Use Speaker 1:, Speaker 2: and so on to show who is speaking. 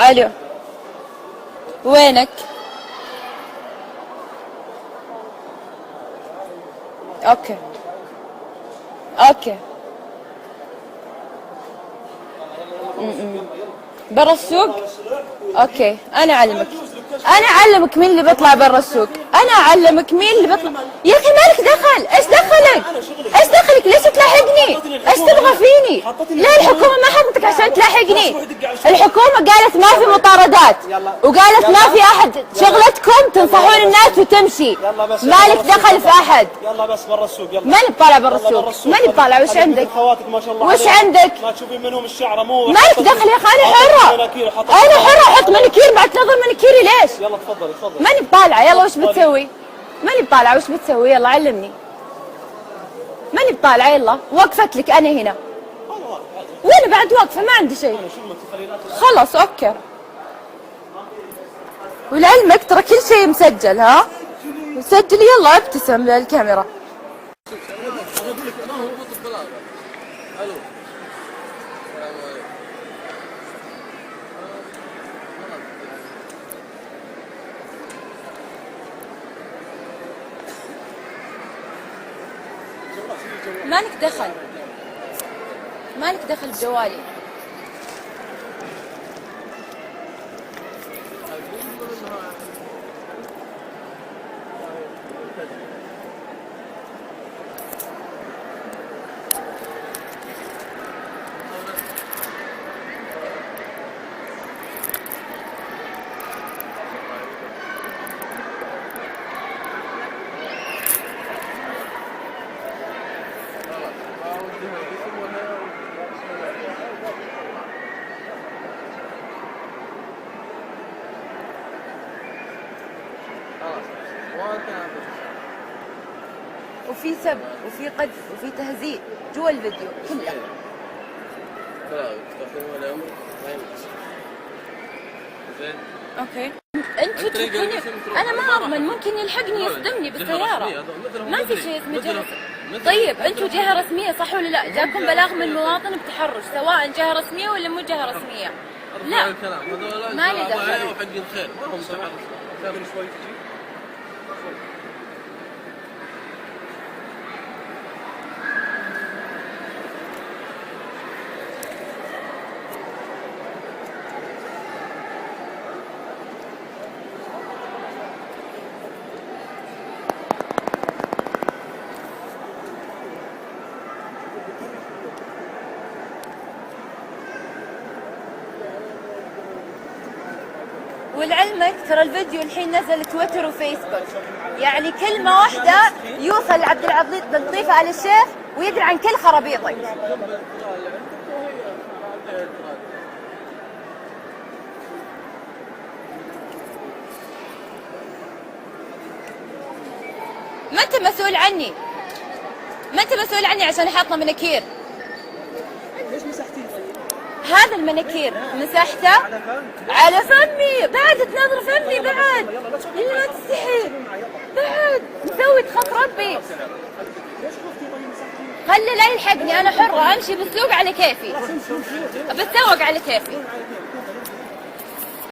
Speaker 1: الو، وينك؟ اوكي اوكي. برا السوق؟ اوكي، انا اعلمك مين اللي بيطلع برا السوق، انا اعلمك مين اللي بيطلع. يا اخي مالك دخل، ايش دخلك؟ ايش دخلك؟ ليش تلاحقني؟ ايش تبغى فيني؟ لا الحكومة ما حطتك عشان تلاحقني، الحكومة قالت ما في مطاردات، وقالت ما في احد، شغلتكم تنصحون الناس وتمشي، مالك دخل في احد.
Speaker 2: يلا بس برا السوق، يلا
Speaker 1: ماني بطالع برا السوق، ماني بطالع. وش عندك؟
Speaker 2: خواتك ما شاء الله
Speaker 1: وش عندك؟
Speaker 2: ما تشوفين منهم الشعره مو
Speaker 1: مالك دخل يا اخي، انا حرة، انا حرة احط مانيكير، بعد تنظر مانيكيري ليش؟
Speaker 2: يلا تفضلي تفضلي.
Speaker 1: ماني بطالعة. يلا وش بتسوي؟ ماني بطالعة، وش بتسوي؟ يلا علمني. ماني بطالعة. يلا وقفت لك انا هنا، وانا بعد واقفة ما عندي شيء. خلاص اوكي. ولعلمك ترى كل شيء مسجل، ها؟ مسجل. يلا ابتسم للكاميرا. مالك دخل، مالك دخل بجوالي. وفي سب وفي قذف وفي تهزيء جوا الفيديو كله. اوكي انتوا تشوفوني انا ما اضمن، ممكن يلحقني يصدمني بالسياره، ما في شيء اسمه جهه. طيب انتوا جهه رسميه صح ولا لا؟ جاكم بلاغ من المواطن بتحرش، سواء جهه رسميه ولا مو جهه رسميه. لا ما لي دخل. ولعلمك ترى الفيديو الحين نزل تويتر وفيسبوك، يعني كلمة واحدة يوصل لعبد اللطيف آل الشيخ ويدري عن كل خرابيطك. ما انت مسؤول عني، ما انت مسؤول عني عشان حاطه مناكير.
Speaker 2: ليش مسحتيه طيب؟
Speaker 1: هذا المناكير مسحته على فمي، بعد تناظر فمي بعد. اللي ما تستحي بعد مسوي تخاف ربي. خلي لا يلحقني، انا حرة امشي بالسوق على كيفي، بتسوق على كيفي.